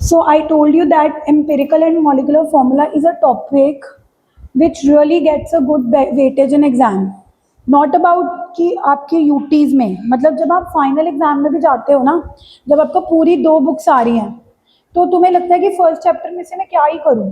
So I told you that empirical and molecular formula is a topic which really gets a good weightage in exam. Not about कि आपके UTs में, मतलब जब आप final exam में भी जाते हो ना, जब आपका पूरी 2 बुक्स आ रही हैं, तो तुम्हें लगता है कि फर्स्ट चैप्टर में से मैं क्या ही करूँ,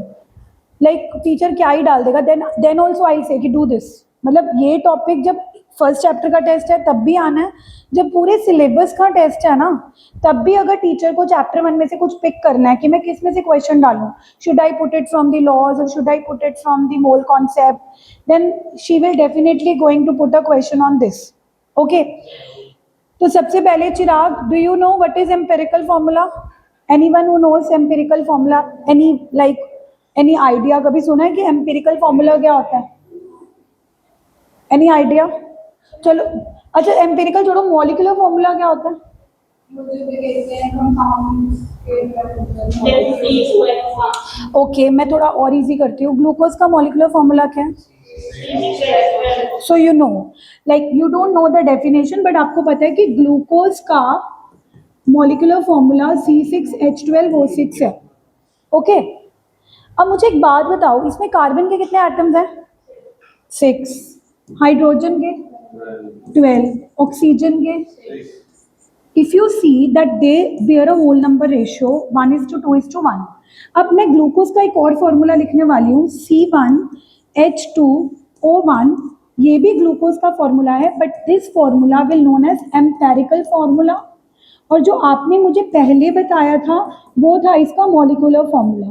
लाइक टीचर क्या ही डाल देगा, देन ऑल्सो आई से कि डू दिस। मतलब ये टॉपिक जब फर्स्ट चैप्टर का टेस्ट है तब भी आना है, जब पूरे सिलेबस का टेस्ट है ना तब भी अगर टीचर को चैप्टर 1 में से कुछ पिक करना है कि मैं किस में से क्वेश्चन डालूं, should I put it from the laws और should I put it from the mole concept, then she will definitely going to put a question on this. Okay, तो सबसे पहले Chirag, do you know what is empirical formula? Anyone who knows empirical formula? Any idea? कभी सुना है कि empirical formula क्या होता है? Any idea? चलो अच्छा, एम्पिरिकल छोड़ो, मॉलिक्यूलर फॉर्मूला क्या होता है? ओके, मैं थोड़ा और इजी करती हूँ। ग्लूकोज का मॉलिक्यूलर फॉर्मूला क्या है? So you know, like you don't know the definition, but आपको पता है कि ग्लूकोज का मॉलिक्यूलर फॉर्मूला C6H12O6 है। ओके, अब मुझे एक बात बताओ, इसमें कार्बन के कितने एटम्स हैं? 6, हाइड्रोजन के 12, ऑक्सीजन के, if you see that they bear a whole number ratio 1:2:1। अब मैं ग्लूकोज का एक और फॉर्मूला लिखने वाली हूँ, C1H2O1। ये भी ग्लूकोज का फॉर्मूला है, but this formula will known as empirical formula, और जो आपने मुझे पहले बताया था वो था इसका मॉलिक्यूलर फॉर्मूला।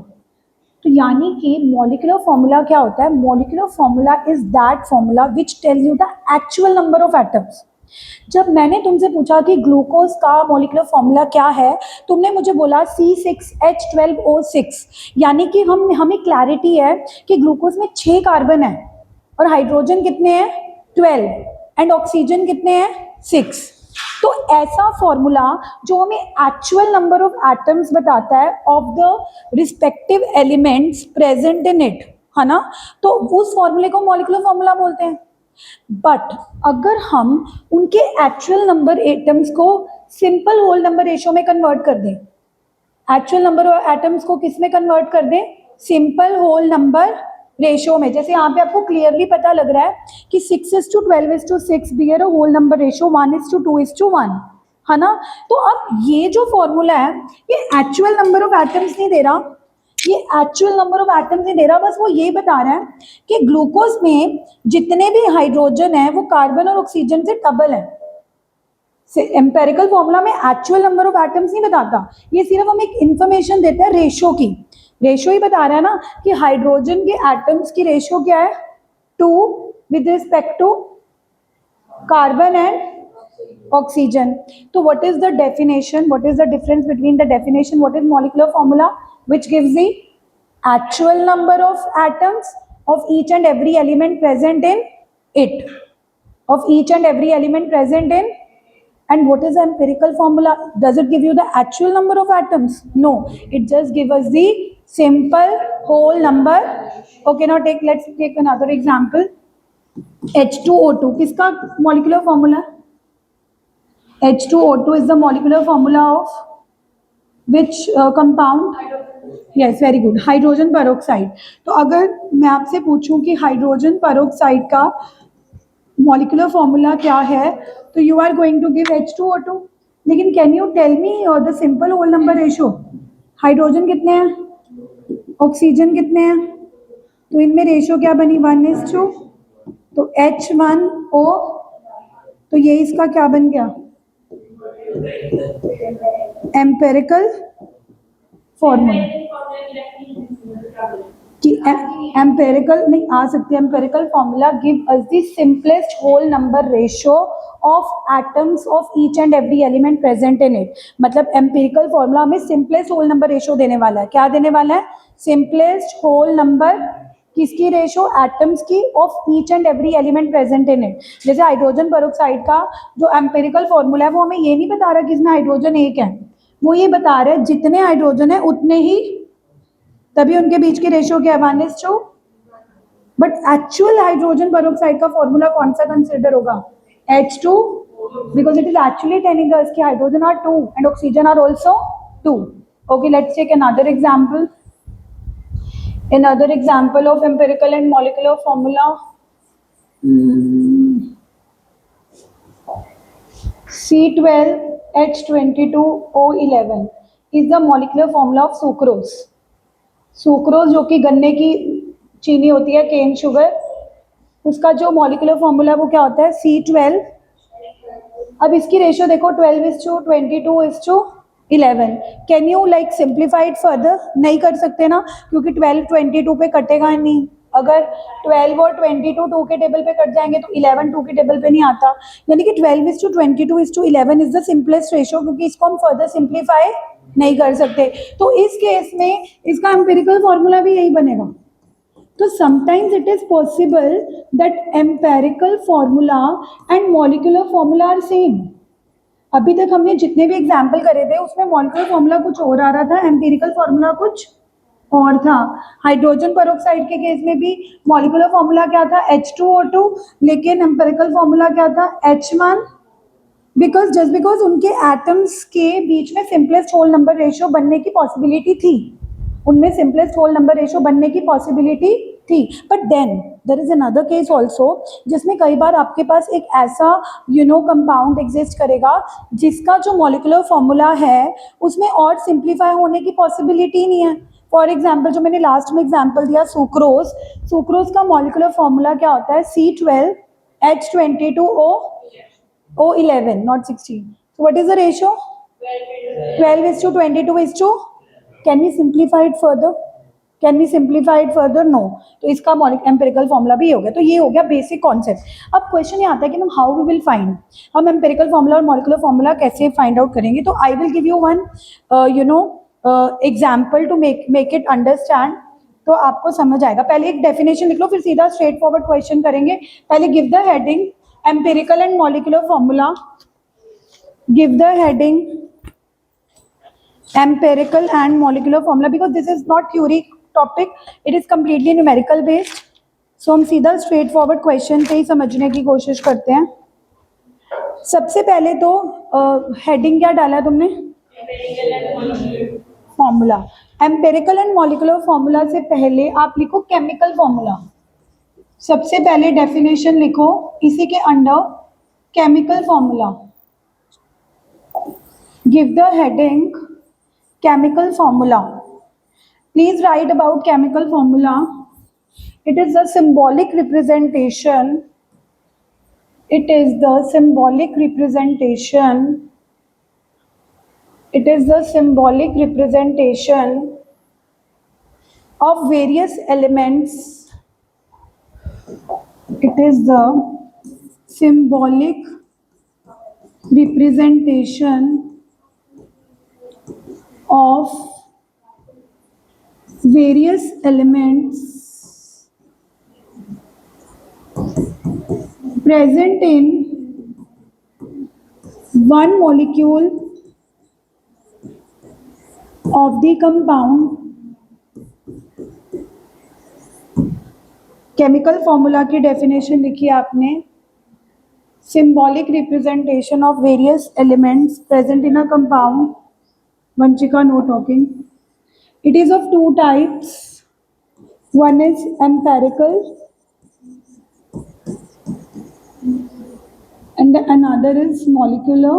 तो यानी कि मॉलिक्यूलर फॉर्मूला क्या होता है? Molecular formula is that formula which tell you the actual number of atoms. जब मैंने तुमसे पूछा कि ग्लूकोज का मॉलिक्यूलर फॉर्मूला क्या है, तुमने मुझे बोला C6H12O6, यानी कि हमें क्लैरिटी है कि ग्लूकोज में 6 कार्बन है और हाइड्रोजन कितने हैं? 12, एंड ऑक्सीजन कितने हैं? 6। तो ऐसा फॉर्मूला जो हमें एक्चुअल नंबर ऑफ एटम्स बताता है of the respective elements present in it, है ना, तो उस फॉर्मूले को मॉलिक्यूलर फॉर्मूला बोलते हैं। बट अगर हम उनके एक्चुअल नंबर एटम्स को सिंपल होल नंबर रेशियो में कन्वर्ट कर दें, एक्चुअल नंबर ऑफ एटम्स को किस में कन्वर्ट कर दें? सिंपल होल नंबर रेशियो में। जैसे यहाँ पे आपको क्लियरली पता लग रहा है कि 6:12:6 bear a whole number ratio 1:2:1, है ना। तो अब ये जो फॉर्मूला है ये एक्चुअल नंबर ऑफ एटम्स नहीं दे रहा, ये एक्चुअल नंबर ऑफ एटम्स नहीं दे रहा, बस वो ये बता रहा है कि ग्लूकोज में जितने भी हाइड्रोजन है वो कार्बन और ऑक्सीजन से डबल है। एम्पेरिकल फॉर्मूला में एक्चुअल नंबर ऑफ एटम्स नहीं बताता, ये सिर्फ हमें एक इंफॉर्मेशन देता है रेशियो की। रेशियो ही बता रहा है ना कि हाइड्रोजन के एटम्स की रेशियो क्या है? 2 with respect to carbon and oxygen. तो what is the definition, what is the difference between the definition, what is molecular formula which gives the actual number of atoms of each and every element present in it, of each and every element present in. And what is the empirical formula? Does it give you the actual number of atoms? No, it just gives us the simple whole number. Okay, now let's take another example. H2O2 किसका molecular formula? H2O2 is the molecular formula of which compound? Yes, very good, hydrogen peroxide. तो अगर मैं आपसे पूछूं कि hydrogen peroxide का molecular formula क्या है, तो you are going to give H2O2, लेकिन can you tell me the simple whole number ratio? Hydrogen कितने हैं, ऑक्सीजन कितने हैं, तो इनमें रेशियो क्या बनी? 1:2, तो H1O, तो ये इसका क्या बन गया? Empirical formula. कि एम्पेरिकल नहीं आ सकती, empirical formula give us the simplest whole number ratio of atoms of each and every element present in it. मतलब एम्पेरिकल फॉर्मूला हमें सिंपलेस्ट होल नंबर रेशियो देने वाला है। क्या देने वाला है? सिंपलेस्ट होल नंबर, किसकी रेशियो? एटम्स की, of each and every element present in it. जैसे हाइड्रोजन पेरोक्साइड का जो एम्पेरिकल फॉर्मूला है वो हमें ये नहीं बता रहा कि इसमें हाइड्रोजन एक है, वो ये बता रहा है जितने हाइड्रोजन है उतने ही, तभी उनके बीच की रेशियो क्या है? 1:2। बट एक्चुअल हाइड्रोजन पेरोक्साइड का फॉर्मूला कौन सा कंसिडर होगा? H2, because it is actually telling us कि hydrogen are 2 and oxygen are also 2। Okay, let's take another example. Another example of empirical and molecular formula. C12H22O11 is the molecular formula of sucrose. Sucrose जो कि गन्ने की चीनी होती है, cane sugar, उसका जो मॉलिक्यूलर फॉर्मूला है वो क्या होता है, C12। अब इसकी रेशियो देखो 12:22:11। Can you like simplify it further? नहीं कर सकते ना, क्योंकि 12 22 पे कटेगा नहीं। अगर 12 और 22 2 के टेबल पे कट जाएंगे तो 11 2 के टेबल पे नहीं आता, यानी कि 12:22:11 इज द सिंपलेस्ट रेशियो, क्योंकि इसको हम फर्दर सिंप्लीफाई नहीं कर सकते। तो इस केस में इसका एम्पिरिकल फॉर्मूला भी यही बनेगा। तो sometimes it is possible that empirical formula and molecular formula are same. अभी तक हमने जितने भी एग्जाम्पल करे थे उसमें मॉलिक्यूलर फॉर्मूला कुछ और आ रहा था, एम्पिरिकल फॉर्मूला कुछ और था। हाइड्रोजन पेरोक्साइड के केस में भी मॉलिक्यूलर फॉर्मूला क्या था, H2O2, लेकिन एम्पिरिकल फॉर्मूला क्या था, H1, बिकॉज जस्ट बिकॉज उनके एटम्स के बीच में सिंपलेस्ट होल नंबर रेशियो बनने की पॉसिबिलिटी थी, उनमें सिंपलेस्ट होल नंबर रेशियो बनने की पॉसिबिलिटी थी। But then there is another case also, जिसमें कई बार आपके पास एक ऐसा कंपाउंड एग्जिस्ट करेगा जिसका जो मॉलिक्यूलर फॉर्मूला है उसमें और सिंप्लीफाई होने की पॉसिबिलिटी नहीं है। फॉर एग्जाम्पल जो मैंने लास्ट में एग्जाम्पल दिया सुक्रोज, सुक्रोज का मॉलिक्यूलर फॉर्मूला क्या होता है, C12H22O11, not 16. So what is the ratio? 12:22. Can we simplify it further? Can we simplify it further? No. तो इसका एम्पिरिकल फॉर्मूला भी हो गया। तो ये हो गया बेसिक कॉन्सेप्ट। अब क्वेश्चन ये आता है कि हम हाउ वी विल फाइंड, हम एम्पिरिकल फॉर्मूला और मॉलिक्यूलर फॉर्मूला कैसे फाइंड आउट करेंगे। तो I will give you one example to make it understand, तो आपको समझ आएगा। पहले एक डेफिनेशन लिख लो, फिर सीधा स्ट्रेट फॉरवर्ड क्वेश्चन करेंगे। पहले give the heading empirical and molecular formula, give the heading empirical and molecular formula, because this is not theory topic, it is completely numerical based. So हम सीधा स्ट्रेट फॉरवर्ड क्वेश्चन पे ही समझने की कोशिश करते हैं। सबसे पहले तो हेडिंग क्या डाला तुमने, formula. Empirical and molecular formula से पहले आप लिखो केमिकल फॉर्मूला। सबसे पहले डेफिनेशन लिखो, इसी के under chemical formula, give the heading chemical formula. Please write about chemical formula. It is the symbolic representation. It is the symbolic representation. It is the symbolic representation of various elements. It is the symbolic representation of various elements present in one molecule of the compound. Chemical formula की definition लिखी आपने, symbolic representation of various elements present in a compound. Vanchika, no talking. It is of two types. One is empirical and another is molecular.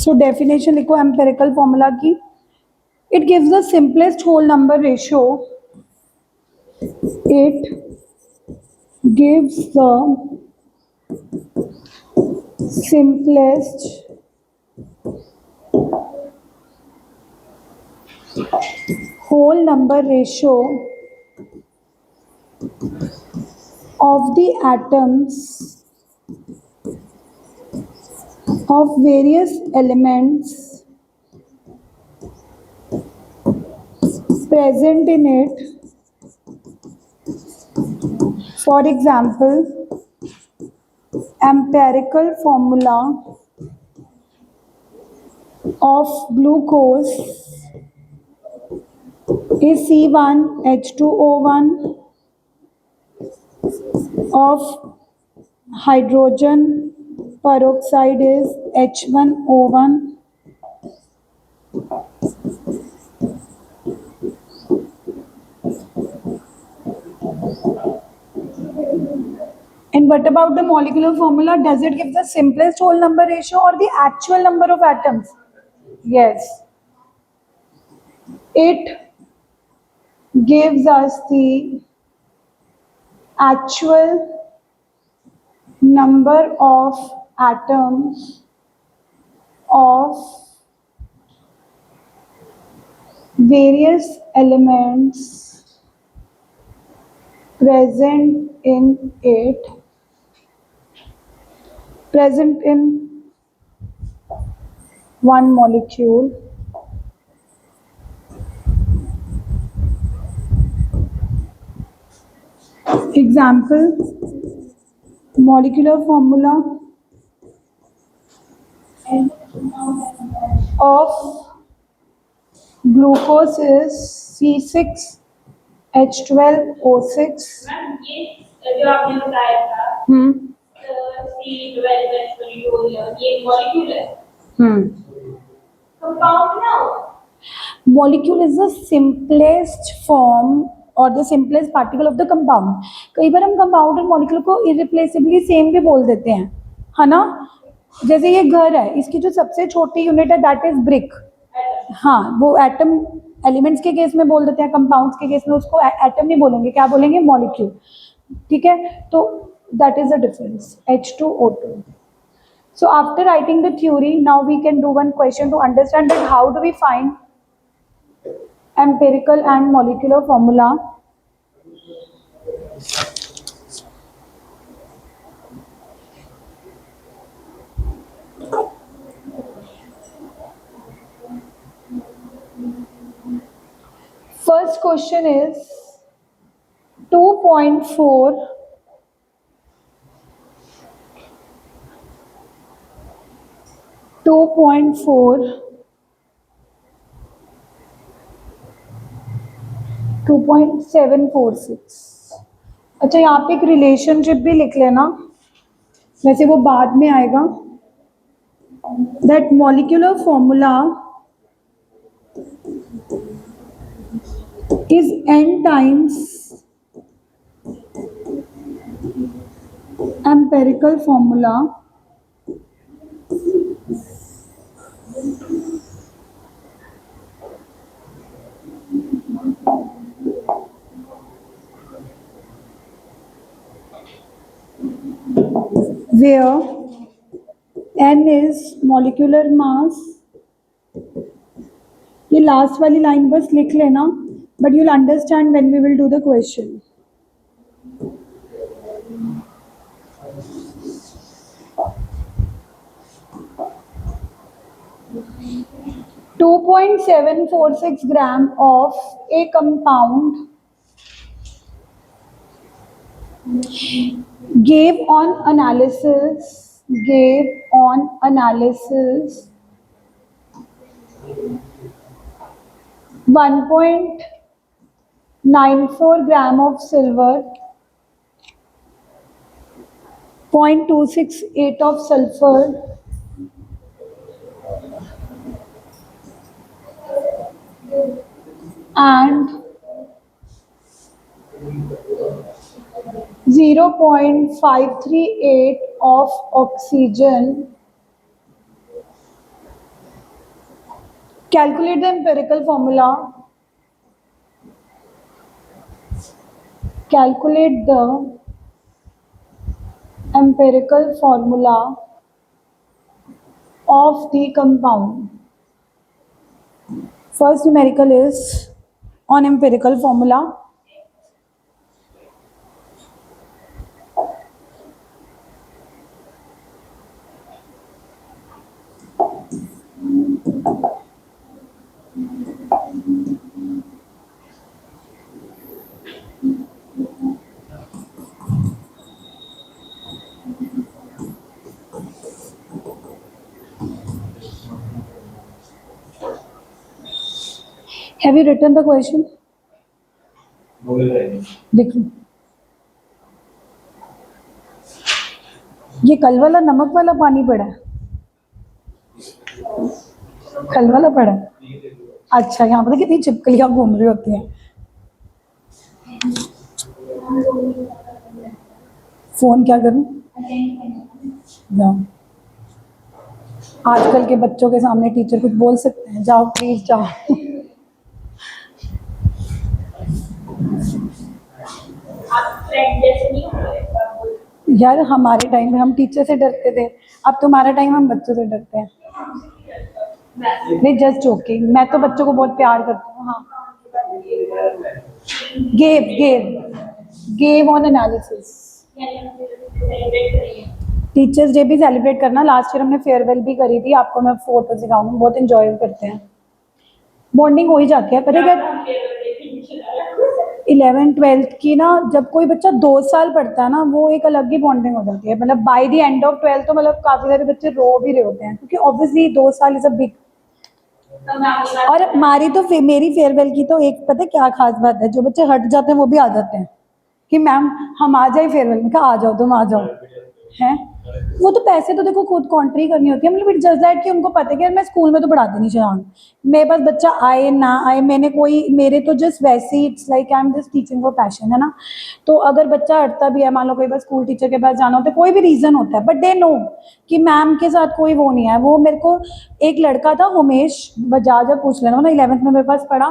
So definition लिखो empirical formula की, it gives the simplest whole number ratio. It gives the simplest whole number ratio of the atoms of various elements present in it. For example, empirical formula of glucose is C1H2O1, of hydrogen peroxide is H1O1. And what about the molecular formula? Does it give the simplest whole number ratio or the actual number of atoms? Yes. It gives us the actual number of atoms of various elements present in one molecule. Example, molecular formula of glucose is C6H12O6. Ma'am ये जो आपने बताया था C12H12O, ये molecule है, compound ना हो। Molecule is the simplest form और the simplest particle of the compound. कई बार हम कंपाउंड और मॉलिक्यूल को इरिप्लेसिबली सेम भी बोल देते हैं, है ना. जैसे ये घर है, इसकी जो सबसे छोटी यूनिट है दैट इज ब्रिक. हाँ, वो एटम एलिमेंट्स के केस में बोल देते हैं, कंपाउंड्स के केस में उसको एटम नहीं बोलेंगे, क्या बोलेंगे, मॉलिक्यूल. ठीक है, तो that is the difference H2O2. So after writing the theory, now we can do one question to understand that how do we find empirical and molecular formula. First question is 2.4 2.746. अच्छा, यहाँ पे एक relationship भी लिख लेना, वैसे वो बाद में आएगा. That molecular formula is n times empirical formula where n is molecular mass. ये लास्ट वाली लाइन बस लिख लेना, but you'll understand when we will do the question. .746 gram of a compound gave on analysis 1.94 gram of silver, 0.268 of sulfur, and 0.538 of oxygen. Calculate the empirical formula. Calculate the empirical formula of the compound. First numerical is on empirical formula. Have you written the question? लिख लो। ये कल वाला नमक वाला पानी पड़ा है, कल वाला पड़ा है। अच्छा, यहाँ पर कितनी छिपकलियां घूम रही होती हैं। फोन क्या करूं? जाओ, आजकल के बच्चों के सामने टीचर कुछ बोल सकते हैं? जाओ प्लीज जाओ। आप फ्रेंड जैसे नहीं हो रहे आप बोल- यार हमारे टाइम में हम टीचर से डरते थे, अब तुम्हारा टाइम हम बच्चों से डरते हैं। मैं- नहीं, जस्ट जोकिंग, मैं तो बच्चों को बहुत प्यार करती हूँ। हाँ, gave gave on analysis. Celebrate करेंगे। टीचर्स डे भी सेलिब्रेट करना, लास्ट ईयर हमने फेयरवेल भी करी थी, आपको मैं फोटो दिखाऊंगी, बहुत इंजॉय करते हैं, बॉन्डिंग हो ही जाती है। पता है क्या, 11th-12th की ना, जब कोई बच्चा 2 साल पढ़ता है ना, वो एक अलग ही बॉन्डिंग हो जाती है। मतलब by the end of 12th तो मतलब काफी सारे बच्चे रो भी रहे होते हैं, क्योंकि ऑब्वियसली 2 साल इज अ बिग। और हमारी तो मेरी फेयरवेल की तो एक पता है क्या खास बात है, जो बच्चे हट जाते हैं वो भी आ जाते हैं कि मैम हम आ जाए फेयरवेल में। कहा आ जाओ, तुम आ जाओ। हैं, वो तो पैसे तो देखो खुद कॉन्ट्री करनी होती है, मतलब इट जस्ट दैट कि उनको पता है कि यार मैं स्कूल में तो पढ़ाती नहीं चाहूँ, मेरे पास बच्चा आए ना आए, मैंने कोई मेरे तो जस्ट वैसे ही it's like I am just teaching for passion, है ना। तो अगर बच्चा हटता भी है, मान लो कोई बार स्कूल टीचर के पास जाना होता है, कोई भी रीजन होता है, बट दे नो कि मैम के साथ कोई वो नहीं है। वो मेरे को एक लड़का था उमेश बजाज, अब पूछ लेना, वो ना 11th में मेरे पास पढ़ा,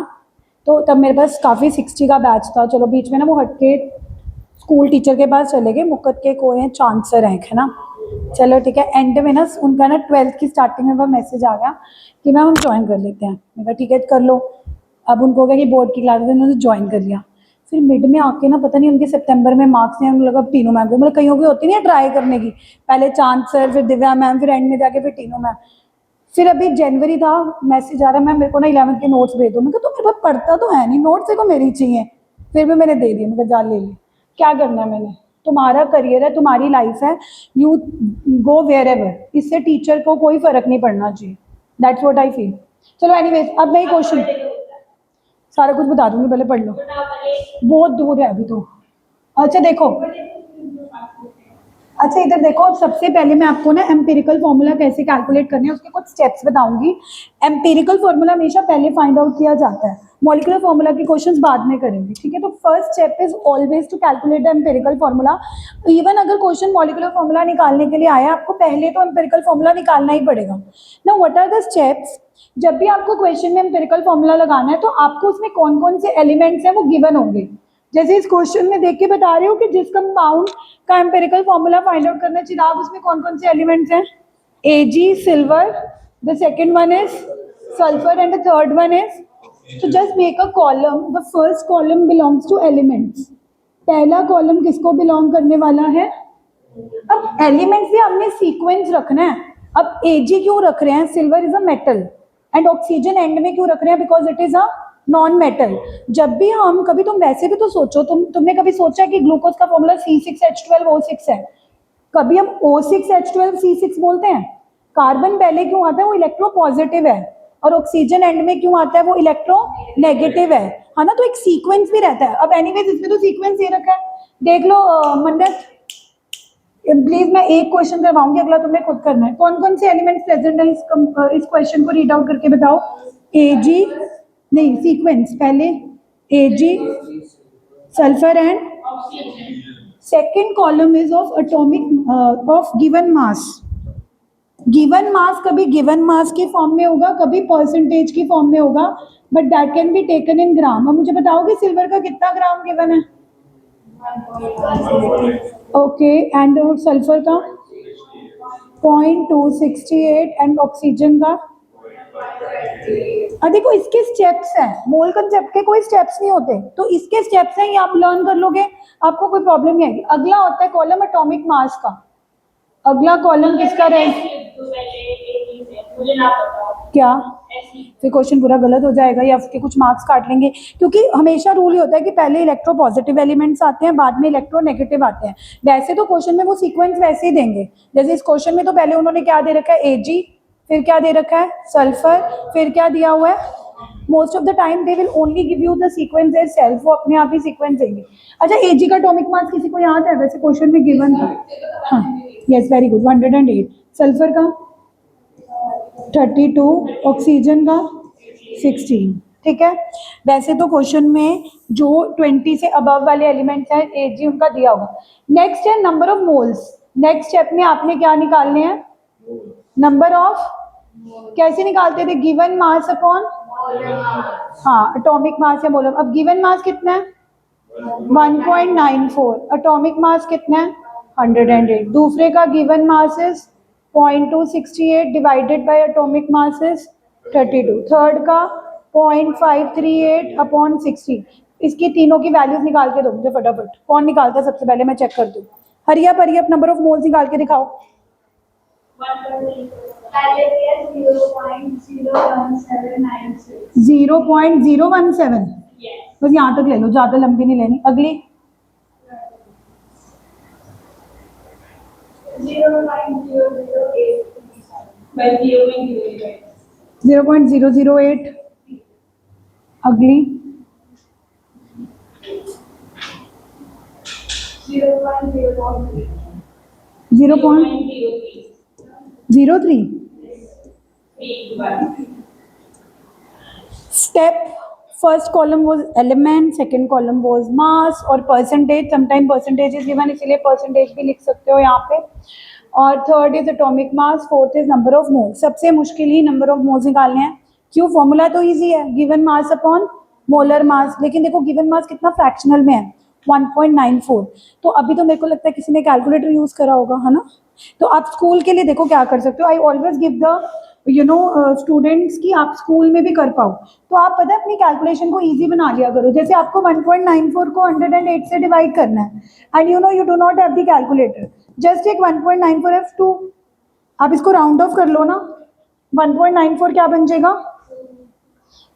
तो तब मेरे पास काफ़ी 60 का बैच था। चलो बीच में ना वो हटके स्कूल टीचर के पास चले गए, मुकद के कोई हैं चांसर रैंक, है ना। चलो ठीक है, एंड में ना उनका ना 12th की स्टार्टिंग में वो मैसेज आ गया कि मैम हम ज्वाइन कर लेते हैं। मैंने कहा ठीक है कर लो। अब उनको हो गया कि बोर्ड की क्लास में, उन्होंने ज्वाइन कर लिया। फिर मिड में आके ना पता नहीं उनके सितंबर में मार्क्स नहीं, उनको लगा तीनों मैम को, मतलब कईयों की होती नहीं है ट्राई करने की, पहले चांद सर, फिर दिव्या मैम, फिर एंड में जाके फिर तीनों मैम। फिर अभी जनवरी था, मैसेज आ रहा है मैम मेरे को ना 11th के नोट्स भेज दो। मैं कहा तो मेरे पास पढ़ता तो है नहीं, नोट्स देखो मेरी चाहिए। फिर भी मैंने दे दिए, मैं कहा जा ले ली, क्या करना है मैंने। तुम्हारा करियर है, तुम्हारी लाइफ है, यू गो वेयर एवर, इससे टीचर को कोई फर्क नहीं पड़ना चाहिए। That's what I feel. चलो एनीवेज, अब मैं क्वेश्चन सारा कुछ बता दूंगी, पहले पढ़ लो, बहुत दूर है अभी तो। अच्छा देखो, अच्छा इधर देखो, सबसे पहले मैं आपको ना एम्पिरिकल फॉर्मूला कैसे कैलकुलेट करने हैं उसके कुछ स्टेप्स बताऊंगी। एम्पिरिकल फॉर्मूला हमेशा पहले फाइंड आउट किया जाता है, मॉलिक्यूलर फॉर्मूला के क्वेश्चंस बाद में करेंगे, ठीक है। तो first step is always to calculate the empirical formula. Even अगर क्वेश्चन मॉलिक्यूलर फॉर्मूला निकालने के लिए आया, आपको पहले तो एम्पिरिकल फॉर्मूला निकालना ही पड़ेगा। Now what are the steps? जब भी आपको क्वेश्चन में एम्पिरिकल फॉर्मूला लगाना है, तो आपको उसमें कौन कौन से एलिमेंट्स हैं वो गिवन होंगे। जैसे इस क्वेश्चन में देख के बता रही हूँ कि जिस कंपाउंड का एम्पिरिकल फॉर्मूला फाइंड आउट करना है चिराग, उसमें कौन कौन से एलिमेंट्स हैं? Ag silver, the second one is sulfur and the third one is, so just make a column, the first column belongs to elements, पहला कॉलम किसको बिलोंग करने वाला है? अब एलिमेंट्स भी हमने सीक्वेंस रखना है। अब Ag क्यों रख रहे हैं? Silver is a metal, and oxygen and में क्यों रख रहे हैं? Because it is a non metal. जब भी हम कभी, तुम वैसे भी तो सोचो, तुमने कभी सोचा कि ग्लूकोज का फॉर्मूला C6H12O6 है? कभी हम O6H12C6 बोलते हैं? कार्बन पहले क्यों आता है? वो इलेक्ट्रो पॉजिटिव है, और ऑक्सीजन एंड में क्यों आता है? वो इलेक्ट्रो नेगेटिव है ना। तो एक सीक्वेंस भी रहता है। अब एनीवेज इसमें तो सीक्वेंस दे रखा है, देख लो मन्नत, प्लीज मैं एक क्वेश्चन करवाऊंगी, अगला तुमने खुद करना है। कौन कौन से एलिमेंट्स प्रेजेंट है इस क्वेश्चन को रीड आउट करके बताओ। Ag, नहीं सीक्वेंस, पहले Ag, sulphur and second column is of atomic of given mass. Given mass कभी गिवन मास के फॉर्म में होगा, कभी परसेंटेज की फॉर्म में होगा, but that can be taken in gram. अब मुझे बताओगे सिल्वर का कितना ग्राम गिवन है? ओके, एंड सल्फर का 0.268, एंड ऑक्सीजन का देखो इसके स्टेप्स हैं, मोल कंसेप्ट के कोई स्टेप्स नहीं होते, तो इसके स्टेप्स हैं, ये आप लर्न कर लोगे, आपको कोई प्रॉब्लम नहीं आएगी। अगला होता है कॉलम एटॉमिक मास का। अगला कॉलम किसका रहेगा? मुझे ना पता क्या? ऐसी फिर क्वेश्चन पूरा गलत हो जाएगा या उसके कुछ मार्क्स काट लेंगे, क्योंकि हमेशा रूल ही होता है कि पहले इलेक्ट्रो पॉजिटिव एलिमेंट्स आते हैं, बाद में इलेक्ट्रो नेगेटिव आते हैं। वैसे तो क्वेश्चन में वो सीक्वेंस वैसे ही देंगे, जैसे इस क्वेश्चन में तो पहले उन्होंने क्या दे रखा है? Ag, फिर क्या दे रखा है? सल्फर, फिर क्या दिया हुआ है? Most of the time they will only give you the sequence their self, वो अपने आप ही सीक्वेंस देंगे। अच्छा, Ag का एटॉमिक मास किसी को याद है? वैसे क्वेश्चन में गिवन था। हाँ, यस, वेरी गुड, 108। सल्फर का 32, ऑक्सीजन का 16। ठीक है, वैसे तो क्वेश्चन में जो 20 से अबव वाले एलिमेंट्स हैं Ag उनका दिया होगा। नेक्स्ट है number of moles. Next step में आपने क्या निकालने हैं? Number of. कैसे निकालते थे? गिवन मास अपॉन, हाँ, एटॉमिक मास या मोलर। अब गिवन मास कितना है? 1.94। एटॉमिक मास कितना है? 108। दूसरे का given mass is 0.268 divided by atomic mass is 32। Third का 0.538 अपॉन 16। इसकी तीनों की वैल्यूज निकाल के दो मुझे फटाफट। कौन निकालता है सबसे पहले? मैं चेक कर दूं। Hurry up number of moles निकाल के दिखाओ। 0.01796। बस यहाँ तक ले लो, ज्यादा लंबी नहीं लेनी। अगली 0.008। अगली 0.03। Step first column was element, second column was mass और percentage. Sometime percentage is given, इसीलिए परसेंटेज भी लिख सकते हो यहाँ पे। और third is atomic mass, fourth is number of moles. सबसे मुश्किल ही नंबर ऑफ मोल्स निकालने हैं। क्यों? फॉर्मूला तो इजी है, given mass upon molar mass. लेकिन देखो गिवन मास कितना फ्रैक्शनल में है, 1.94। तो अभी तो मेरे को लगता है किसी ने कैलकुलेटर यूज करा होगा, है ना? तो आप स्कूल के लिए देखो क्या कर सकते हो। I always give the students की आप स्कूल में भी कर पाओ। तो आप पता है अपनी कैलकुलेशन को इजी बना लिया करो। जैसे आपको 1.94 को 108 से डिवाइड करना है and you do not have the calculator, just take 1.94f2। आप इसको राउंड ऑफ कर लो ना, 1.94 क्या बन जाएगा?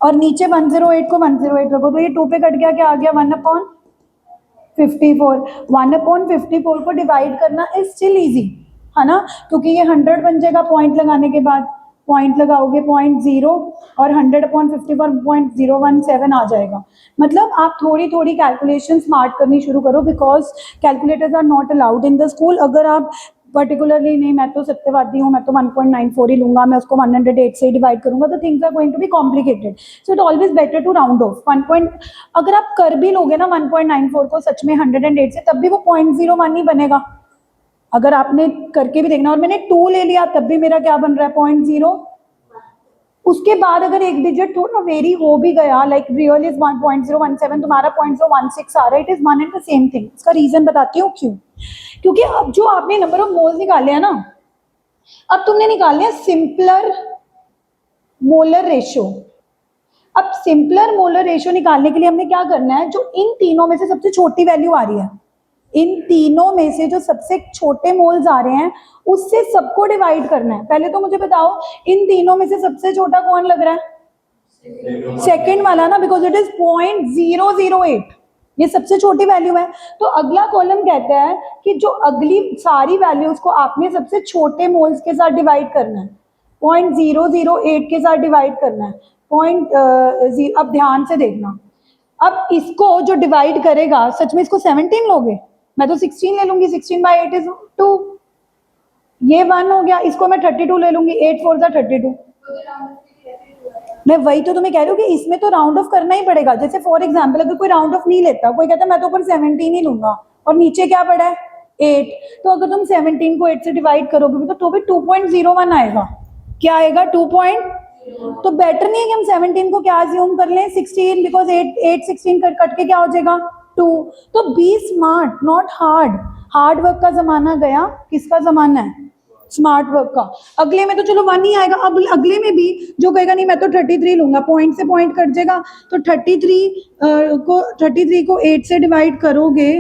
और नीचे 108 को 108 रखो, तो ये 2 पे कट गया, क्या आ गया? 1/54। 1/54 को डिवाइड करना इज स्टिल इजी, है ना? क्योंकि ये 100 बन जाएगा पॉइंट लगाने के बाद। पॉइंट लगाओगे 0.0 और 100/54 0.017 आ जाएगा। मतलब आप थोड़ी थोड़ी कैलकुलेशन स्मार्ट करनी शुरू करो, because calculators are not allowed in the school. अगर आप पर्टिकुलरली नहीं, मैं तो सत्यवादी हूँ, मैं तो 1.94 ही लूंगा, मैं उसको 108 से डिवाइड करूंगा, तो things are going to be complicated. So it always better to round off. अगर आप कर भी लोगे ना 1.94 को सच में 108 से, तब भी वो 0.01 ही बनेगा। अगर आपने करके भी देखना, और मैंने 2 ले लिया तब भी मेरा क्या बन रहा है? 0.0। उसके बाद अगर एक डिजिट थोड़ा वेरी हो भी गया, लाइक रियल इज 1.017, तुम्हारा 0.016 आ रहा है, it is one and the same thing. इसका रीजन बताती हूँ क्यों। क्योंकि अब जो आपने नंबर ऑफ मोल्स निकाले हैं ना, अब तुमने निकालने हैं सिंपलर मोलर रेशियो। अब सिंपलर मोलर रेशियो निकालने के लिए हमने क्या करना है? जो इन तीनों में से सबसे छोटी वैल्यू आ रही है, इन तीनों में से जो सबसे छोटे मोल्स आ रहे हैं, उससे सबको डिवाइड करना है। पहले तो मुझे बताओ, इन तीनों में से सबसे छोटा कौन लग रहा है? सेकेंड वाला ना, बिकॉज इट इज 0.008। ये सबसे छोटी वैल्यू है। तो अगला कॉलम कहता है कि जो अगली सारी वैल्यूज को आपने सबसे छोटे मोल्स के साथ डिवाइड करना है, 0.008 के साथ डिवाइड करना है। अब ध्यान से देखना, अब इसको जो डिवाइड करेगा, सच में इसको 17 लोगे? मैं तो 16 ले लूंगी, 16/8 इज 2। ये 1 हो गया, इसको मैं 32 ले लूंगी, 8 4 32। मैं वही तो तुम्हें कह रही हूँ कि इसमें तो राउंड ऑफ करना ही पड़ेगा। जैसे फॉर एग्जाम्पल, अगर कोई राउंड ऑफ नहीं लेता, कोई कहता है मैं तो ऊपर 17 ही लूंगा और नीचे क्या पड़ा है? 8, तो अगर तुम 17 को 8 से डिवाइड करोगे तो भी 2.01 आएगा। क्या आएगा? 2 तो बेटर नहीं है कि हम 17 को क्या अज्यूम कर लें? 16, बिकॉज 8 16 कट के क्या हो जाएगा? 2। तो be smart, not hard. Hard work का जमाना गया, किसका जमाना है? स्मार्ट वर्क का। अगले में तो चलो 1 ही आएगा। अब अगले में भी जो कहेगा नहीं मैं तो 33 लूंगा, पॉइंट से पॉइंट कट जाएगा, तो 33 को 8 से डिवाइड करोगे।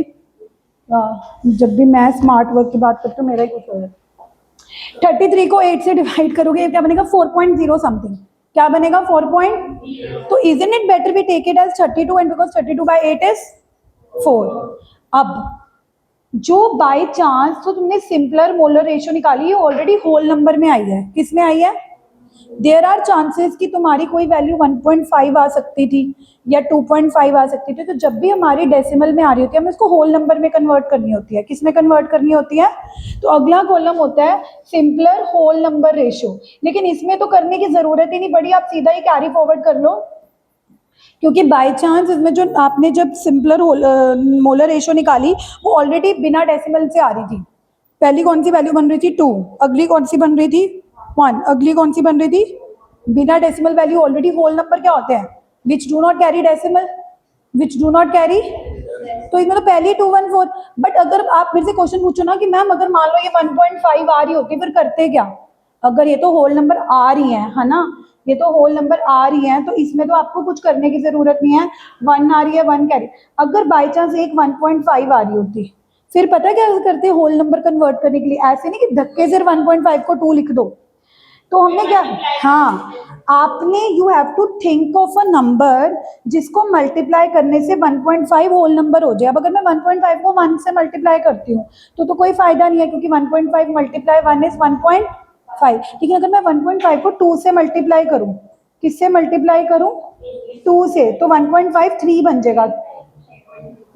जब भी मैं स्मार्ट वर्क की बात करती हूँ मेरा ही कुछ हो जाता है। 33 को 8 से डिवाइड करोगे, क्या बनेगा? 4.0 समथिंग। क्या बनेगा? 4 तो isn't it better we take it as 32, and because 32/8 is 4। अब जो बाय चांस तो तुमने सिंपलर मोलर रेशियो निकाली है, ऑलरेडी होल नंबर में आई है। किस में आई है? देयर आर चांसेस कि तुम्हारी कोई वैल्यू 1.5 आ सकती थी या 2.5 आ सकती थी, तो जब भी हमारी डेसिमल में आ रही होती है हमें उसको होल नंबर में कन्वर्ट करनी होती है। किस में कन्वर्ट करनी होती है? तो अगला कॉलम होता है सिंपलर होल नंबर रेशियो, लेकिन इसमें तो करने की जरूरत ही नहीं पड़ी, आप सीधा ही कैरी फॉरवर्ड कर लो, क्योंकि बाय चांस इसमें जो आपने जब सिंपलर मोलर रेशियो निकाली वो ऑलरेडी बिना डेसिमल से आ रही थी। पहली कौन सी वैल्यू बन रही थी? 2, अगली कौन सी बन रही थी? 1, अगली कौन सी बन रही थी? बिना decimal value already whole number क्या होते हैं? Which do not carry decimal, which do not carry, तो इसमें तो पहली 214। बट अगर आप मेरे से क्वेश्चन पूछो ना कि मैम अगर मान लो ये 1.5 आ रही होती फिर करते क्या? अगर ये तो होल नंबर आ रही है ना, ये तो होल नंबर आ रही है, तो इसमें तो आपको कुछ करने की जरूरत नहीं है। 1 आ रही है, 1 कैरी। अगर बाई चांस एक 1.5 आ रही होती फिर पता क्या करते होल नंबर कन्वर्ट करने के लिए? ऐसे नहीं कि धक्के से 1.5 को 2 लिख दो, तो हमने क्या, हाँ आपने you have to think of a number जिसको मल्टीप्लाई करने से 1.5 होल नंबर हो जाए। अब अगर मैं 1.5 को 1 से मल्टीप्लाई करती हूँ तो कोई फायदा नहीं है, क्योंकि 1.5 मल्टीप्लाई 1 इज 1.5। लेकिन अगर मैं 1.5 को 2 से मल्टीप्लाई करूँ, किससे मल्टीप्लाई करूँ? 2 से, तो 1.5 3 बन जाएगा।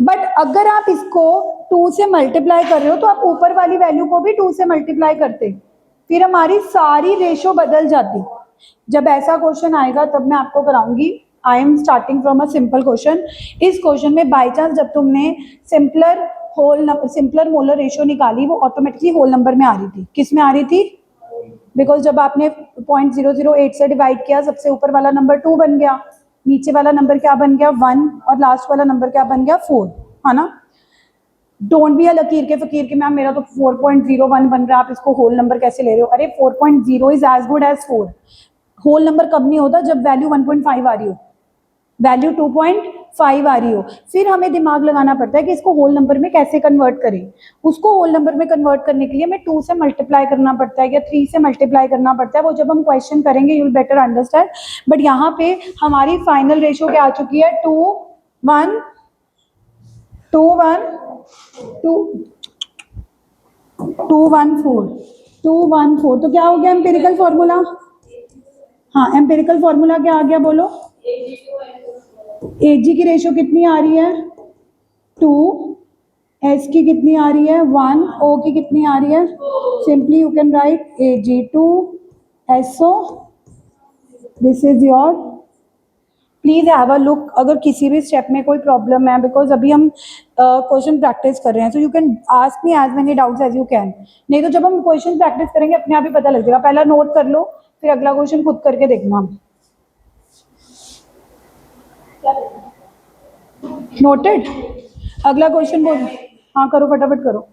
बट अगर आप इसको 2 से मल्टीप्लाई कर रहे हो तो आप ऊपर वाली वैल्यू को भी 2 से मल्टीप्लाई करते, फिर हमारी सारी रेशो बदल जाती। जब ऐसा क्वेश्चन आएगा तब मैं आपको कराऊंगी। I am starting from a simple question. इस क्वेश्चन में बाय चांस जब तुमने सिंपलर मोलर रेशियो निकाली वो ऑटोमेटिकली होल नंबर में आ रही थी। किस में आ रही थी? बिकॉज जब आपने 0.008 से डिवाइड किया सबसे ऊपर वाला नंबर 2 बन गया, नीचे वाला नंबर क्या बन गया? 1, और लास्ट वाला नंबर क्या बन गया? 4, है ना। डोंट बी अ लकीर के फकीर कि मैम मेरा तो 4.01 बन रहा है, आप इसको होल नंबर कैसे ले रहे हो? अरे 4.0 is as good as 4। Whole number कब नहीं होता? जब वैल्यू 1.5 आ रही हो, वैल्यू 2.5 आ रही हो। फिर हमें दिमाग लगाना पड़ता है कि इसको होल नंबर में कैसे कन्वर्ट करें। उसको होल नंबर में कन्वर्ट करने के लिए हमें 2 से मल्टीप्लाई करना पड़ता है या 3 से मल्टीप्लाई करना पड़ता है। वो जब हम क्वेश्चन करेंगे you will better understand. But यहाँ पे हमारी फाइनल रेशियो क्या आ चुकी है? 2 1 2 1 2 2 1 4 2 1 4। तो क्या हो गया एम्पिरिकल फॉर्मूला? हाँ एम्पिरिकल फॉर्मूला क्या आ गया बोलो? एजी की रेशियो कितनी आ रही है? 2, एस की कितनी आ रही है? 1, ओ की कितनी आ रही है? Simply you can write AG2 SO। This is your. Please have a look अगर किसी भी स्टेप में कोई प्रॉब्लम है, बिकॉज अभी हम क्वेश्चन प्रैक्टिस कर रहे हैं, so you can ask me as many doubts as you can. नहीं तो जब हम क्वेश्चन प्रैक्टिस करेंगे अपने आप ही पता लग जाएगा। पहला नोट कर लो, फिर अगला क्वेश्चन खुद करके देखना। नोटेड? अगला क्वेश्चन बोल। हाँ करो, फटाफट करो।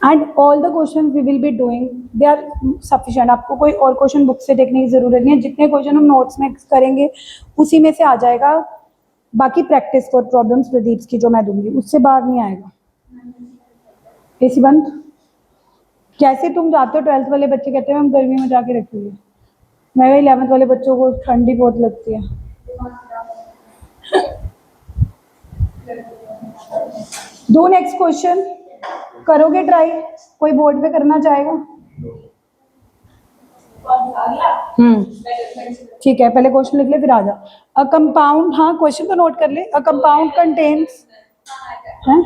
And all the question we will be doing they are sufficient. आपको कोई और क्वेश्चन बुक से देखने की जरूरत नहीं है। जितने क्वेश्चन हम नोट्स में करेंगे उसी में से आ जाएगा। बाकी प्रैक्टिस फॉर प्रॉब्लम्स प्रदीप की जो मैं दूंगी उससे बाहर नहीं आएगा। एसी बंद। जैसे तुम जाते हो 12th वाले बच्चे कहते हैं हम गर्मी में जाके रखेंगे, मैं 11th वाले बच्चों को ठंडी बहुत लगती है। दो नेक्स्ट क्वेश्चन करोगे ट्राई? कोई बोर्ड पे करना चाहेगा? ठीक है, पहले क्वेश्चन लिख ले फिर आ जा। अ कंपाउंड, हाँ क्वेश्चन तो नोट कर ले। अ कंपाउंड कंटेन्स, हैं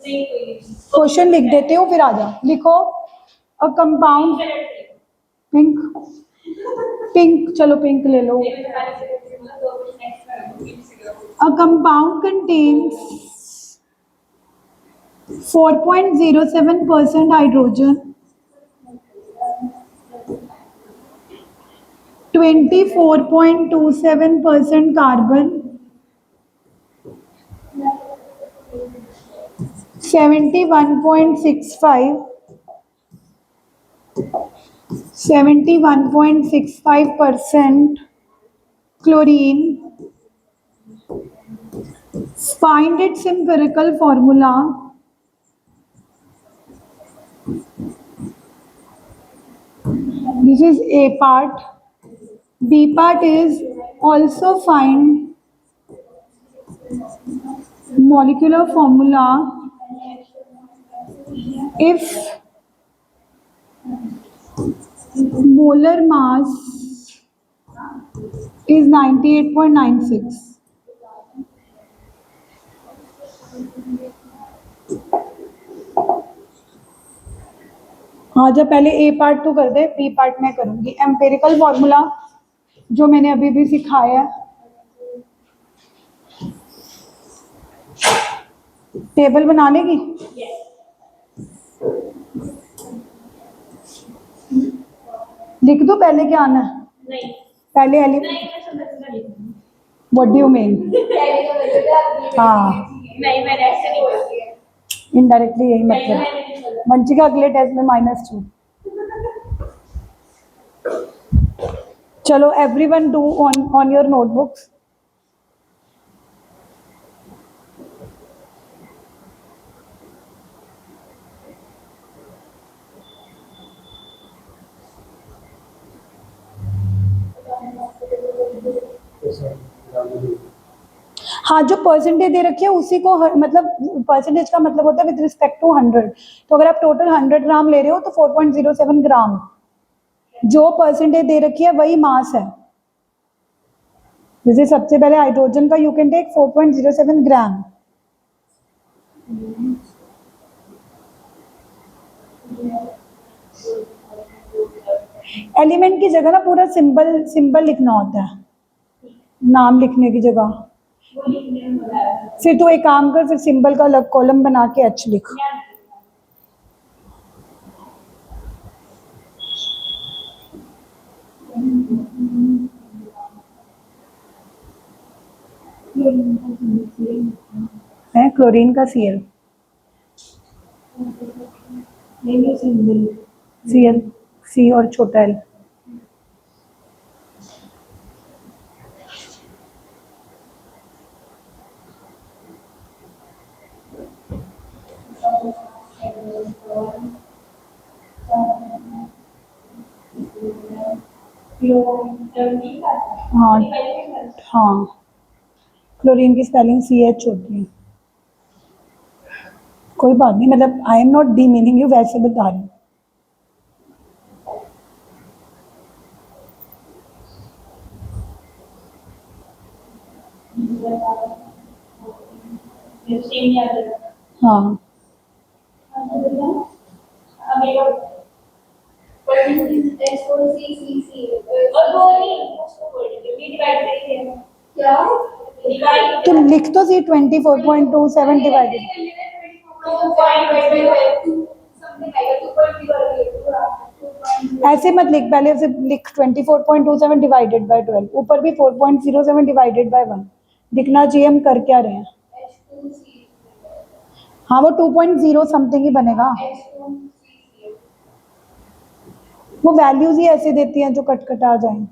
क्वेश्चन लिख देते हो फिर आ जा। लिखो अ कंपाउंड, पिंक पिंक, चलो पिंक ले लो। A compound contains 4.07% hydrogen, 24.27% carbon, 71.65% chlorine. Find its empirical formula. This is A part. B part is also find molecular formula if molar mass is 98.96. हाँ, जब पहले ए पार्ट तो कर दे, B part मैं करूँगी। एम्पेरिकल फॉर्मूला जो मैंने अभी भी सिखाया है, टेबल बना लेगी? लिख दो पहले क्या आना है? नहीं पहले नहीं मैं समझ गई। What do you mean? हाँ, नहीं मैंने ऐसे नहीं बोलती है। इनडायरेक्टली यही नहीं मतलब। मैंने नहीं बोला। वंशिका अगले टेस्ट में -2। चलो everyone do on your notebooks. हाँ, जो परसेंटेज दे रखी है उसी को मतलब परसेंटेज का मतलब होता है विद रिस्पेक्ट टू 100। तो अगर आप टोटल 100 ग्राम ले रहे हो तो 4.07 ग्राम जो परसेंटेज दे रखी है वही मास है। जैसे सबसे पहले हाइड्रोजन का you can take 4.07 gram. Element की जगह ना पूरा सिंबल सिंबल लिखना होता है नाम लिखने की जगह। फिर तो एक काम कर, फिर सिंबल का अलग कॉलम बना के एच लिख। है क्लोरीन का Cl, Cl C और छोटा l। हाँ हाँ, क्लोरीन की स्पेलिंग CH होती है। कोई बात नहीं, मतलब I am not D meaning you, वैसे बता रही हूँ। हाँ तुम लिख तो सी 24.27 डिवाइडेड। ऐसे मत लिख, पहले से लिख 24.27 डिवाइडेड बाय 12, ऊपर भी 4.07 डिवाइडेड बाय 1 दिखना चाहिए हम कर क्या रहे हैं। हाँ वो 2.0 समथिंग ही बनेगा। वो वैल्यूज ही ऐसे देती हैं जो कट कट आ जाए।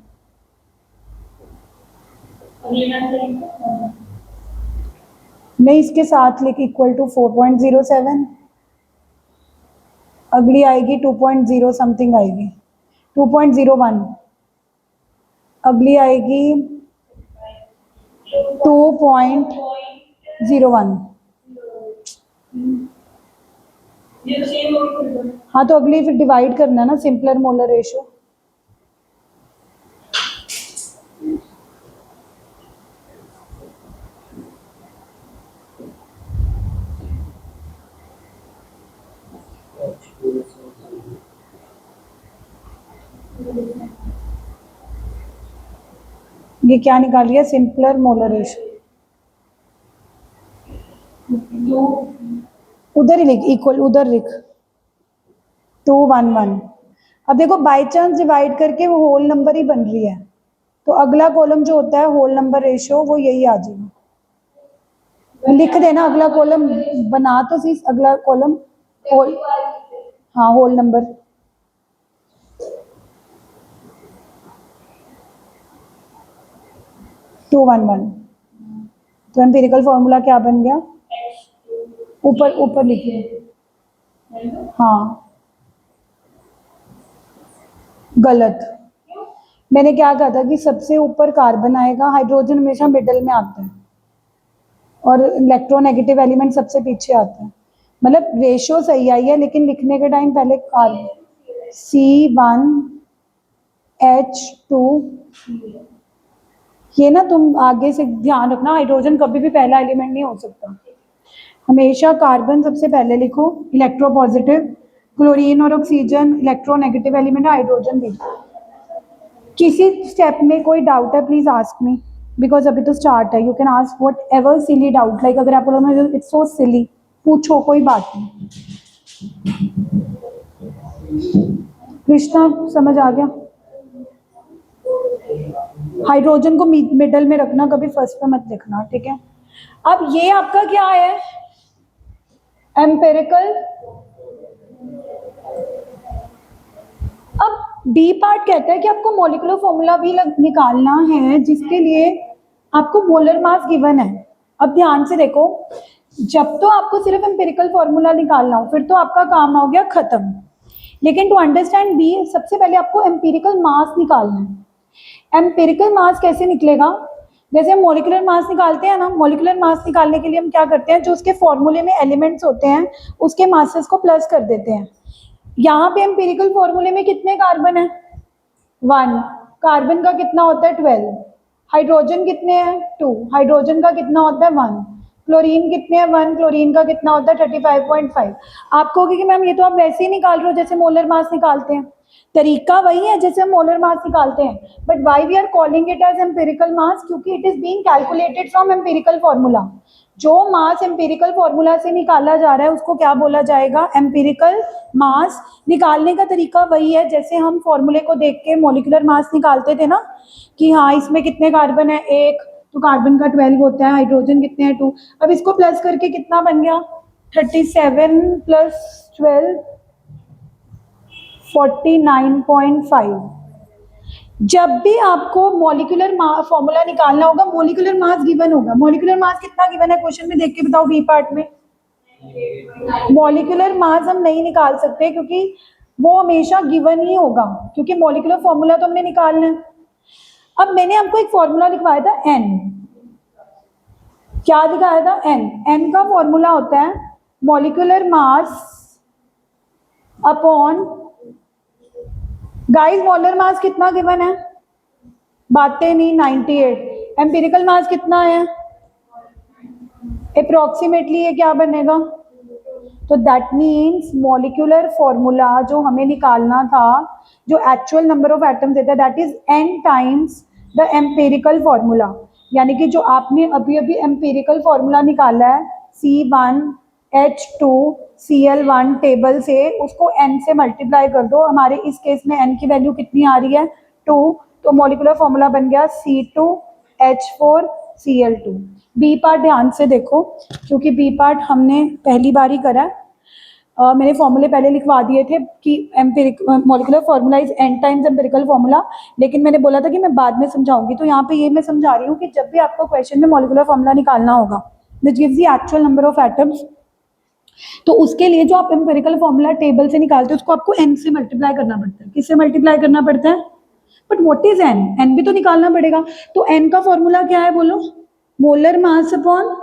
नहीं, इसके साथ लिख इक्वल टू 4.07, अगली आएगी 2.0 समथिंग आएगी, 2.01, अगली आएगी 2.01। हाँ तो अगली फिर डिवाइड करना है ना, सिंपलर मोलर रेशियो। ये क्या निकाल लिया, सिंपलर मोलर रेशियो। उधर ही लिख इक्वल, उधर लिख 211। अब देखो बाय चांस डिवाइड करके वो होल नंबर ही बन रही है, तो अगला कॉलम जो होता है होल नंबर रेशियो वो यही आ जाएगा। लिख देना अगला कॉलम, बना तो सी अगला कॉलम होल, हाँ होल नंबर। टू 1 तो एम्पिरिकल फॉर्मूला क्या बन गया, ऊपर ऊपर लिखिए। हाँ गलत, मैंने क्या कहा था कि सबसे ऊपर कार्बन आएगा, हाइड्रोजन हमेशा मिडल में आता है और इलेक्ट्रोनेगेटिव एलिमेंट सबसे पीछे आता है। मतलब रेशियो सही आई है, लेकिन लिखने के टाइम पहले कार्बन C1H2, ये ना तुम आगे से ध्यान रखना, हाइड्रोजन कभी भी पहला एलिमेंट नहीं हो सकता, हमेशा कार्बन सबसे पहले लिखो, इलेक्ट्रोपॉजिटिव, क्लोरीन और ऑक्सीजन इलेक्ट्रोनेगेटिव एलिमेंट, हाइड्रोजन भी। किसी स्टेप में कोई डाउट है प्लीज आस्क मी, बिकॉज अभी तो स्टार्ट है, you can ask what ever silly doubt, like अगर आप बोलो इट्स सो सिली, पूछो, कोई बात नहीं। कृष्णा समझ आ गया? हाइड्रोजन को मिडल में रखना, कभी फर्स्ट पे मत लिखना, ठीक है। अब ये आपका क्या है, एम्पिरिकल। अब बी पार्ट कहता है कि आपको मॉलिक्यूलर फॉर्मूला भी निकालना है, जिसके लिए आपको मोलर मास गिवन है। अब ध्यान से देखो, जब तो आपको सिर्फ एम्पिरिकल फॉर्मूला निकालना हो फिर तो आपका काम हो गया खत्म, लेकिन टू अंडरस्टैंड बी सबसे पहले आपको एम्पिरिकल मास निकालना है। एम्पिरिकल मास कैसे निकलेगा, जैसे हम मॉलिक्यूलर मास निकालते हैं ना, मॉलिक्यूलर मास निकालने के लिए हम क्या करते हैं, जो उसके फॉर्मूले में एलिमेंट्स होते हैं उसके मासेस को प्लस कर देते हैं। यहाँ पे एम्पिरिकल फॉर्मूले में कितने कार्बन है, 1, कार्बन का कितना होता है 12, हाइड्रोजन कितने हैं 2, हाइड्रोजन का कितना होता है 1, क्लोरीन कितने हैं 1, क्लोरीन का कितना होता है 35.5। आप कहोगे कि मैम ये तो आप वैसे ही निकाल रहे हो जैसे मोलर मास निकालते हैं, तरीका वही है जैसे हम मोलर मास निकालते हैं, but why we are calling it as empirical mass, क्योंकि it is being calculated from empirical formula. जो मास एम्पिरिकल फॉर्मूला से निकाला जा रहा है उसको क्या बोला जाएगा, एम्पिरिकल मास। निकालने का तरीका वही है जैसे हम फॉर्मूले को देख के मॉलिक्यूलर मास निकालते थे ना, कि हाँ इसमें कितने कार्बन है 1, तो कार्बन का 12 होता है, हाइड्रोजन कितने हैं 2, अब इसको प्लस करके कितना बन गया 37 + 12 49.5। जब भी आपको मॉलिक्यूलर फॉर्मूला निकालना होगा, मॉलिक्यूलर मास गिवन होगा। मॉलिक्यूलर मास कितना गिवन है क्वेश्चन में, देख के बताओ बी पार्ट में। मॉलिक्यूलर मास हम नहीं निकाल सकते क्योंकि वो हमेशा गिवन ही होगा, क्योंकि मॉलिक्यूलर फॉर्मूला तो हमने निकालना है। अब मैंने आपको एक फॉर्मूला लिखवाया था एन, क्या दिखाया था एन, एन का फॉर्मूला होता है molecular mass upon, guys molar mass कितना गिवन है, बातें नहीं, 98। एम्पिरिकल मास कितना है, अप्रोक्सीमेटली ये क्या बनेगा, तो दैट मीन्स मॉलिक्यूलर फॉर्मूला जो हमें निकालना था, जो एक्चुअल नंबर ऑफ एटम्स देता है, that is n times the empirical formula. यानी कि जो आपने अभी अभी एम्पिरिकल फॉर्मूला निकाला है C1H2Cl1 टेबल से, उसको n से मल्टीप्लाई कर दो। हमारे इस केस में n की वैल्यू कितनी आ रही है 2, तो मॉलिक्यूलर फॉर्मूला बन गया C2H4Cl2। बी पार्ट ध्यान से देखो, क्योंकि बी पार्ट हमने पहली बार ही करा है। मैंने फॉर्मूले पहले लिखवा दिए थे कि molecular formula is n times empirical formula, लेकिन मैंने बोला था कि मैं बाद में समझाऊंगी, तो यहाँ पे ये मैं समझा रही हूँ कि जब भी आपको क्वेश्चन में मॉलिक्यूलर फॉर्मूला निकालना होगा which gives the actual number of atoms, तो उसके लिए जो आप एम्पिरिकल फॉर्मूला टेबल से निकालते हो उसको आपको n से मल्टीप्लाई करना पड़ता है। किससे मल्टीप्लाई करना पड़ता है, but what is n, n भी तो निकालना पड़ेगा। तो n का फॉर्मूला क्या है बोलो, मोलर मास अपॉन।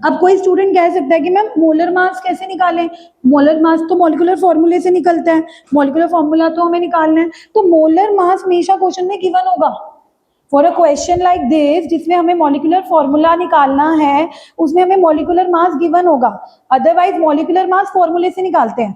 अब कोई स्टूडेंट कह सकता है कि मैम मोलर मास कैसे निकालें, मोलर मास तो मॉलिक्यूलर फॉर्मूले से निकलता है, मॉलिक्यूलर फॉर्मूला तो हमें निकालना है, तो मोलर मास हमेशा क्वेश्चन में गिवन होगा। For a question like this जिसमें हमें मॉलिक्यूलर फॉर्मूला निकालना है, उसमें हमें मॉलिक्यूलर मास गिवन होगा, अदरवाइज मॉलिक्यूलर मास फॉर्मूले से निकालते हैं,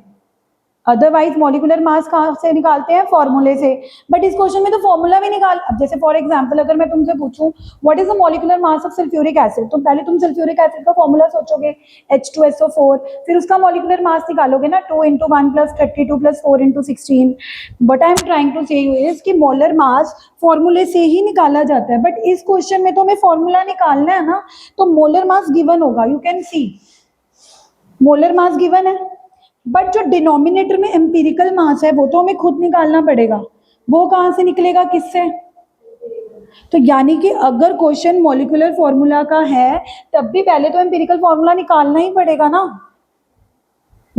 अदरवाइज मॉलिक्यूलर मास कहाँ से निकालते हैं, फॉर्मूले से। बट इस क्वेश्चन में तो फॉर्मूला भी निकाल, अब जैसे फॉर एग्जांपल अगर मैं तुमसे पूछूं what is the molecular mass of sulphuric acid, तो पहले तुम सल्फ्यूरिक एसिड का फॉर्मूला सोचोगे H2SO4, फिर उसका मॉलिक्यूलर मास निकालोगे ना 2 × 1 + 32 + 4 × 16। But I am trying to say you is कि मोलर मास फॉर्मूले से ही निकाला जाता है, बट इस क्वेश्चन में तो हमें फॉर्मूला निकालना है ना, तो मोलर मास गिवन होगा, you can see molar mass given है, बट जो डिनोमिनेटर में एम्पिरिकल मास है वो तो हमें खुद निकालना पड़ेगा, वो कहाँ से निकलेगा, किससे। तो यानी कि अगर क्वेश्चन मॉलिक्यूलर फॉर्मूला का है तब भी पहले तो एम्पिरिकल फॉर्मूला निकालना ही पड़ेगा ना,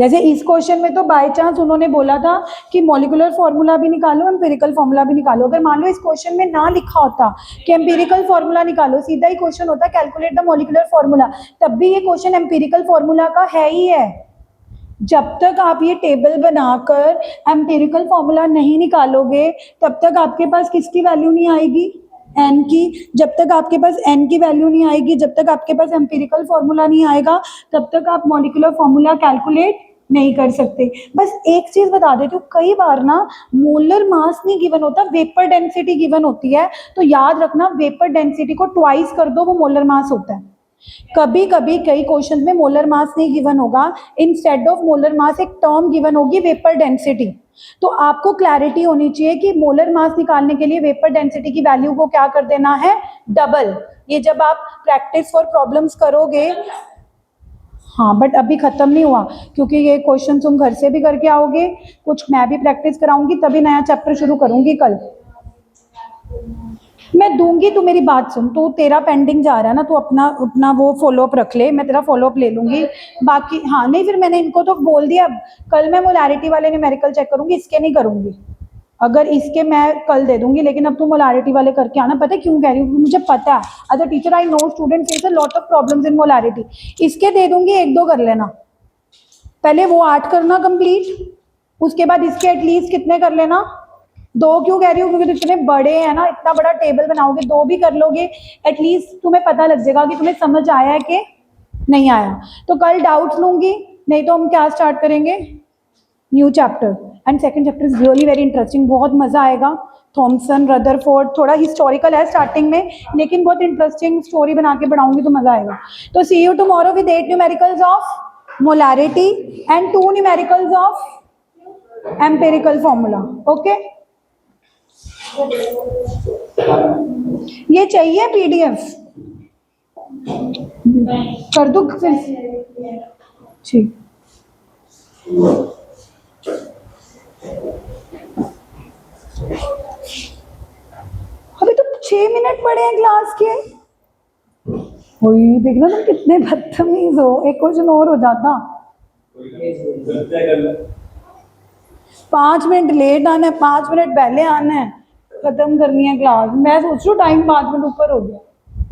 जैसे इस क्वेश्चन में तो बाय चांस उन्होंने बोला था कि मॉलिक्यूलर फॉर्मूला भी निकालो, एम्पिरिकल फॉर्मूला भी निकालो। अगर मान लो इस क्वेश्चन में ना लिखा होता कि एम्पिरिकल फॉर्मूला निकालो, सीधा ही क्वेश्चन होता कैलकुलेट द मॉलिक्यूलर फॉर्मूला, तब भी ये क्वेश्चन एम्पिरिकल फॉर्मूला का है ही है। जब तक आप ये टेबल बनाकर एम्पिरिकल फॉर्मूला नहीं निकालोगे तब तक आपके पास किसकी वैल्यू नहीं आएगी, एन की। जब तक आपके पास एन की वैल्यू नहीं आएगी, जब तक आपके पास एम्पिरिकल फॉर्मूला नहीं आएगा, तब तक आप मॉलिक्यूलर फॉर्मूला कैलकुलेट नहीं कर सकते। बस एक चीज बता देती हूँ, कई बार ना मोलर मास नहीं गिवन होता, वेपर डेंसिटी गिवन होती है, तो याद रखना वेपर डेंसिटी को ट्वाइस कर दो, वो मोलर मास होता है। कभी कभी कई क्वेश्चन में मोलर मास नहीं गिवन होगा, इंस्टेड ऑफ मोलर मास एक टर्म गिवन होगी वेपर डेंसिटी। तो आपको क्लैरिटी होनी चाहिए कि मोलर मास निकालने के लिए वेपर डेंसिटी की वैल्यू को क्या कर देना है, डबल। ये जब आप प्रैक्टिस फॉर प्रॉब्लम्स करोगे, हाँ बट अभी खत्म नहीं हुआ, क्योंकि ये क्वेश्चन तुम घर से भी करके आओगे, कुछ मैं भी प्रैक्टिस कराऊंगी, तभी नया चैप्टर शुरू करूंगी कल। मैं दूंगी, तू मेरी बात सुन, तू तेरा पेंडिंग जा रहा है ना, तू अपना अपना वो फॉलोअप रख ले, मैं तेरा फॉलोअप ले लूंगी। बाकी हाँ नहीं, फिर मैंने इनको तो बोल दिया, अब कल मैं मोलारिटी वाले न्यूमेरिकल चेक करूंगी, इसके नहीं करूंगी। अगर इसके मैं कल दे दूंगी, लेकिन अब तू मोलारिटी वाले करके आना। पता है क्यों कह रही हूँ, क्योंकि मुझे पता है as a teacher I know student face a lot of problems in molarity. इसके दे दूंगी, 1-2 कर लेना, पहले वो 8 करना कंप्लीट, उसके बाद इसके एटलीस्ट कितने कर लेना, 2। क्यों कह रही हूँ, क्योंकि इतने बड़े हैं ना, इतना बड़ा टेबल बनाओगे, 2 भी कर लोगे, एटलीस्ट तुम्हें पता लग जाएगा कि तुम्हें समझ आया है कि नहीं आया। तो कल डाउट्स लूंगी, नहीं तो हम क्या स्टार्ट करेंगे, new chapter. And second chapter is really very interesting, बहुत मजा आएगा। थॉमसन, रदरफोर्ड, थोड़ा हिस्टोरिकल है स्टार्टिंग में, लेकिन बहुत इंटरेस्टिंग स्टोरी बना के पढ़ाऊंगी तो मजा आएगा। तो see you tomorrow with 8 numericals of molarity and 2 numericals of empirical formula. Okay, ये चाहिए पीडीएफ, कर दूं फिर, ठीक। अभी तो 6 मिनट पड़े हैं क्लास के। वही देखना तुम कितने बदतमीज हो, एक क्वेश्चन और हो जाता। 5 मिनट लेट आना है, 5 मिनट पहले आना है, खत्म करनी है क्लास। मैं सोच रही हूँ टाइम 5 मिनट ऊपर हो गया।